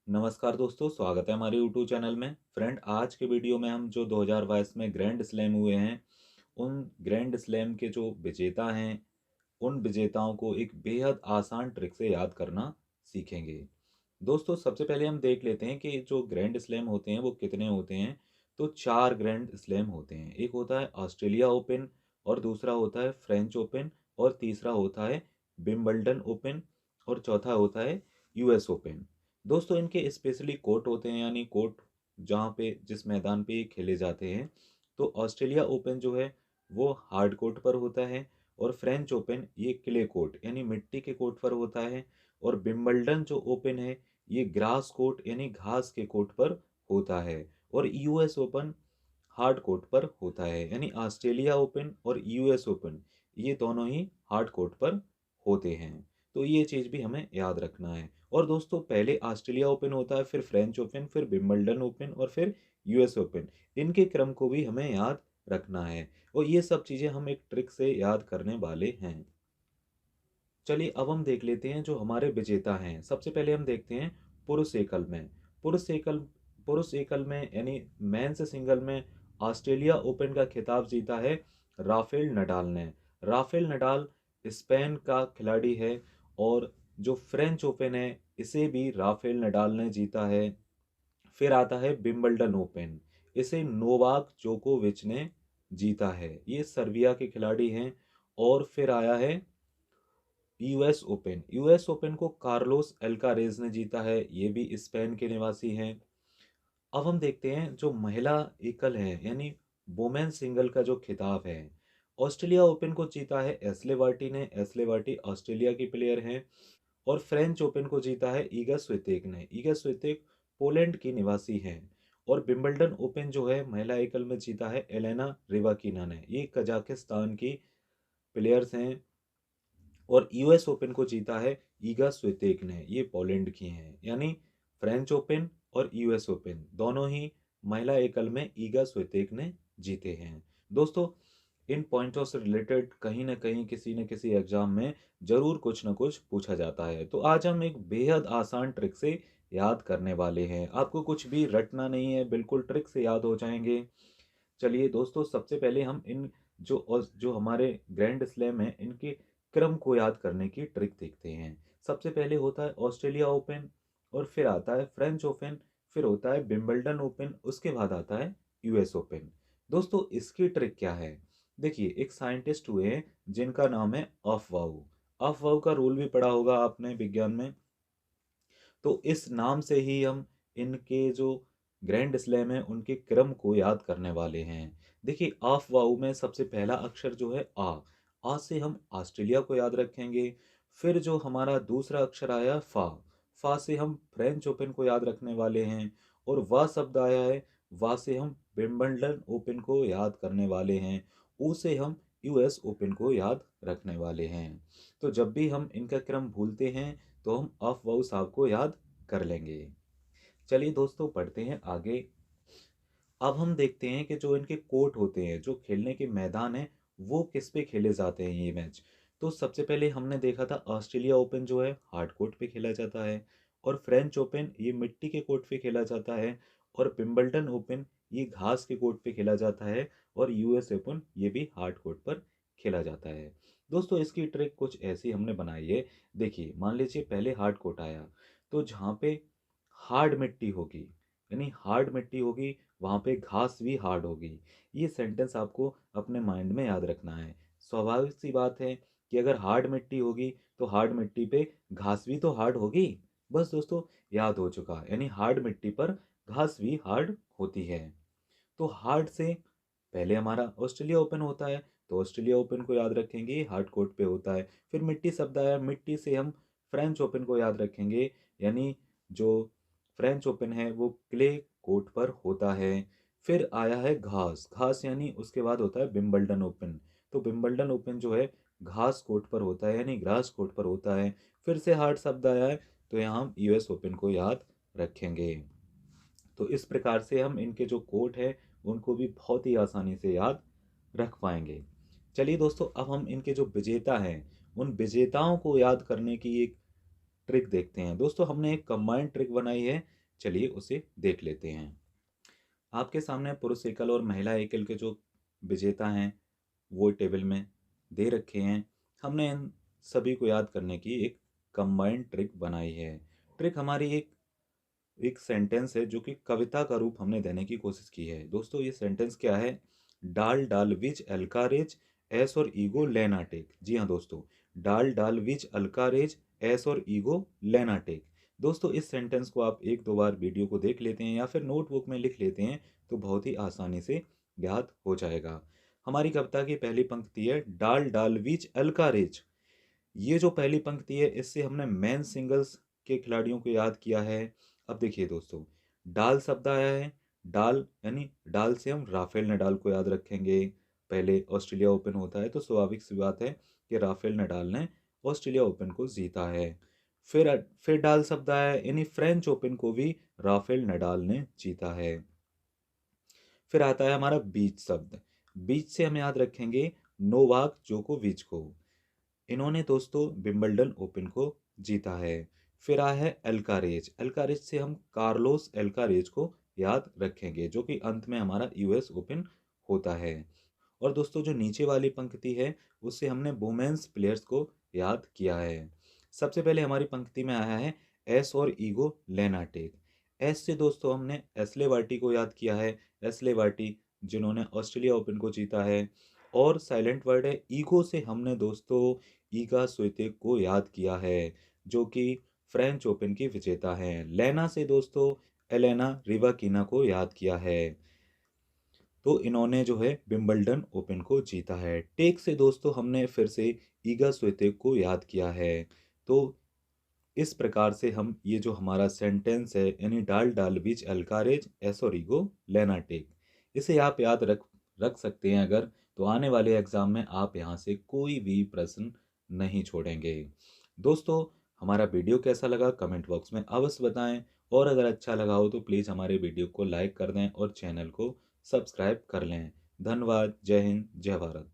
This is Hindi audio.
नमस्कार दोस्तों, स्वागत है हमारे यूट्यूब चैनल में। फ्रेंड, आज के वीडियो में हम जो 2022 में ग्रैंड स्लैम हुए हैं, उन ग्रैंड स्लैम के जो विजेता हैं, उन विजेताओं को एक बेहद आसान ट्रिक से याद करना सीखेंगे। दोस्तों, सबसे पहले हम देख लेते हैं कि जो ग्रैंड स्लैम होते हैं वो कितने होते हैं। तो 4 ग्रैंड स्लैम होते हैं। एक होता है ऑस्ट्रेलिया ओपन, और दूसरा होता है फ्रेंच ओपन, और तीसरा होता है विंबलडन ओपन, और चौथा होता है यूएस ओपन। दोस्तों, इनके स्पेशली कोर्ट होते हैं, यानी कोर्ट जहाँ पे जिस मैदान पे ये खेले जाते हैं। तो ऑस्ट्रेलिया ओपन जो है वो हार्ड कोर्ट पर होता है, और फ्रेंच ओपन ये क्ले कोर्ट यानी मिट्टी के कोर्ट पर होता है, और विंबलडन जो ओपन है ये ग्रास कोर्ट यानी घास के कोर्ट पर होता है, और यूएस ओपन हार्ड कोर्ट पर होता है। यानी ऑस्ट्रेलिया ओपन और यूएस ओपन ये दोनों ही हार्ड कोर्ट पर होते हैं। तो ये चीज़ भी हमें याद रखना है। और दोस्तों, पहले ऑस्ट्रेलिया ओपन होता है, फिर फ्रेंच ओपन, फिर विंबलडन ओपन, और फिर यूएस ओपन। इनके क्रम को भी हमें याद रखना है, और ये सब चीज़ें हम एक ट्रिक से याद करने वाले हैं। चलिए, अब हम देख लेते हैं जो हमारे विजेता हैं। सबसे पहले हम देखते हैं पुरुष एकल में। पुरुष एकल पुरुष एकल में यानी मेंस सिंगल में ऑस्ट्रेलिया ओपन का खिताब जीता है राफेल नडाल ने। राफेल नडाल स्पेन का खिलाड़ी है, और जो फ्रेंच ओपन है इसे भी राफेल नडाल ने जीता है। फिर आता है विंबलडन ओपन, इसे नोवाक जोकोविच ने जीता है, ये सर्बिया के खिलाड़ी हैं। और फिर आया है यूएस ओपन। यूएस ओपन को कार्लोस अल्कारेज ने जीता है, ये भी स्पेन के निवासी हैं। अब हम देखते हैं जो महिला एकल है यानी वुमेन सिंगल का जो खिताब है। ऑस्ट्रेलिया ओपन को जीता है एस्ले वार्टी ने। एस्ले वार्टी ऑस्ट्रेलिया की प्लेयर हैं। और फ्रेंच ओपन को जीता है ईगा स्वितेक ने। ईगा स्वितेक पोलैंड की निवासी हैं। और विंबलडन ओपन जो है महिला एकल में जीता है एलेना रिवाकिना ने, ये कजाकिस्तान की प्लेयर्स हैं। और यूएस ओपन को जीता है ईगा स्वितेक ने, ये पोलैंड की हैं। यानी फ्रेंच ओपन और यूएस ओपन दोनों ही महिला एकल में ईगा स्वितेक ने जीते हैं। दोस्तों, इन पॉइंटों से रिलेटेड कहीं ना कहीं किसी न किसी एग्जाम में जरूर कुछ ना कुछ पूछा जाता है। तो आज हम एक बेहद आसान ट्रिक से याद करने वाले हैं। आपको कुछ भी रटना नहीं है, बिल्कुल ट्रिक से याद हो जाएंगे। चलिए दोस्तों, सबसे पहले हम इन जो हमारे ग्रैंड स्लैम है इनके क्रम को याद करने की ट्रिक देखते हैं। सबसे पहले होता है ऑस्ट्रेलिया ओपन, और फिर आता है फ्रेंच ओपन, फिर होता है विंबलडन ओपन, उसके बाद आता है यूएस ओपन। दोस्तों, इसकी ट्रिक क्या है? देखिए, एक साइंटिस्ट हुए हैं जिनका नाम है अफवाऊ। अफवाऊ का रूल भी पढ़ा होगा आपने विज्ञान में। तो इस नाम से ही हम इनके जो ग्रैंड स्लैम है उनके क्रम को याद करने वाले हैं। देखिए, आफ वाऊ में सबसे पहला अक्षर जो है आ से हम ऑस्ट्रेलिया को याद रखेंगे। फिर जो हमारा दूसरा अक्षर आया फा से हम फ्रेंच ओपन को याद रखने वाले हैं। और वाह शब्द आया है, वाह से हम विंबलडन ओपन को याद करने वाले हैं। ऊ से हम यूएस ओपन को याद रखने वाले हैं। तो जब भी हम इनका क्रम भूलते हैं तो हम ऑफ वाउ साहब को याद कर लेंगे। चलिए दोस्तों, पढ़ते हैं आगे। अब हम देखते हैं कि जो इनके कोर्ट होते हैं, जो खेलने के मैदान हैं, वो किस पे खेले जाते हैं ये मैच। तो सबसे पहले हमने देखा था ऑस्ट्रेलिया ओपन जो है हार्ड कोर्ट पे खेला जाता है, और फ्रेंच ओपन ये मिट्टी के कोर्ट पे खेला जाता है, और विंबलडन ओपन ये घास के कोर्ट पे खेला जाता है, और यूएस ओपन ये भी हार्ड कोर्ट पर खेला जाता है। दोस्तों, इसकी ट्रिक कुछ ऐसी हमने बनाई है। देखिए, मान लीजिए पहले हार्ड कोर्ट आया, तो जहाँ पे हार्ड मिट्टी होगी यानी हार्ड मिट्टी होगी, वहाँ पे घास भी हार्ड होगी। ये सेंटेंस आपको अपने माइंड में याद रखना है। स्वाभाविक सी बात है कि अगर हार्ड मिट्टी होगी तो हार्ड मिट्टी पे घास भी तो हार्ड होगी। बस दोस्तों, याद हो चुका, यानी हार्ड मिट्टी पर घास भी हार्ड होती है। तो हार्ड से पहले हमारा ऑस्ट्रेलिया ओपन होता है, तो ऑस्ट्रेलिया ओपन को याद रखेंगे, हार्ड कोर्ट पे होता है। फिर मिट्टी शब्द आया, मिट्टी से हम फ्रेंच ओपन को याद रखेंगे, यानी जो फ्रेंच ओपन है वो क्ले कोर्ट पर होता है। फिर आया है घास। घास यानी उसके बाद होता है विंबलडन ओपन। तो विंबलडन ओपन जो है घास कोर्ट पर होता है, यानी ग्रास कोर्ट पर होता है। फिर से हार्ड शब्द आया है, तो यहाँ हम यूएस ओपन को याद रखेंगे। तो इस प्रकार से हम इनके जो कोट है उनको भी बहुत ही आसानी से याद रख पाएंगे। चलिए दोस्तों, अब हम इनके जो विजेता हैं उन विजेताओं को याद करने की एक ट्रिक देखते हैं। दोस्तों हमने एक कंबाइंड ट्रिक बनाई है, चलिए उसे देख लेते हैं। आपके सामने पुरुष एकल और महिला एकल के जो विजेता हैं वो टेबल में दे रखे हैं। हमने इन सभी को याद करने की एक कंबाइंड ट्रिक बनाई है। ट्रिक हमारी एक एक सेंटेंस है जो कि कविता का रूप हमने देने की कोशिश की है। दोस्तों ये सेंटेंस क्या है? डाल डाल विच अलकारेज एस और ईगो लेना टेक। जी हाँ दोस्तों, डाल डाल विच अलकारेज एस और ईगो लेना टेक। दोस्तों इस सेंटेंस को आप एक दो बार वीडियो को देख लेते हैं या फिर नोटबुक में लिख लेते हैं तो बहुत ही आसानी से याद हो जाएगा। हमारी कविता की पहली पंक्ति है डाल डाल विच अलकारेज। ये जो पहली पंक्ति है इससे हमने मेन सिंगल्स के खिलाड़ियों को याद किया है। अब देखिए दोस्तों, डाल शब्द आया है, डाल यानी डाल से हम राफेल नडाल को याद रखेंगे। पहले ऑस्ट्रेलिया ओपन होता है तो स्वाभाविक सी बात है कि राफेल नडाल ने ऑस्ट्रेलिया ओपन को जीता है। फिर डाल शब्द आया है, यानी फ्रेंच ओपन को भी राफेल नडाल ने जीता है। फिर आता है हमारा बीच शब्द। बीच से हम याद रखेंगे नोवाक जोकोविच को। इन्होंने दोस्तों विंबलडन ओपन को जीता है। फिर आया है एल्कारेज। एल्कारेज से हम कार्लोस एल्कारेज को याद रखेंगे जो कि अंत में हमारा यूएस ओपन होता है। और दोस्तों जो नीचे वाली पंक्ति है उससे हमने वुमेन्स प्लेयर्स को याद किया है। सबसे पहले हमारी पंक्ति में आया है एस और ईगो लेनाटेक। एस से दोस्तों हमने एस्ले वार्टी को याद किया है। एस्ले वार्टी जिन्होंने ऑस्ट्रेलिया ओपन को जीता है। और साइलेंट वर्ड है ईगो से हमने दोस्तों ईगा स्वितेक को याद किया है जो कि फ्रेंच ओपन की विजेता हैं। लेना से दोस्तों एलेना रिवाकिना को याद किया है, तो इन्होंने जो है विंबलडन ओपन को जीता है। टेक से दोस्तों हमने फिर से ईगा स्वितेक को याद किया है। तो इस प्रकार से हम ये जो हमारा सेंटेंस है यानी डाल डाल बीच अल्कारेज एसोरिगो लेना टेक, इसे आप याद रख सकते हैं अगर, तो आने वाले एग्जाम में आप यहाँ से कोई भी प्रश्न नहीं छोड़ेंगे। दोस्तों हमारा वीडियो कैसा लगा कमेंट बॉक्स में अवश्य बताएं, और अगर अच्छा लगा हो तो प्लीज़ हमारे वीडियो को लाइक कर दें और चैनल को सब्सक्राइब कर लें। धन्यवाद। जय हिंद, जय भारत।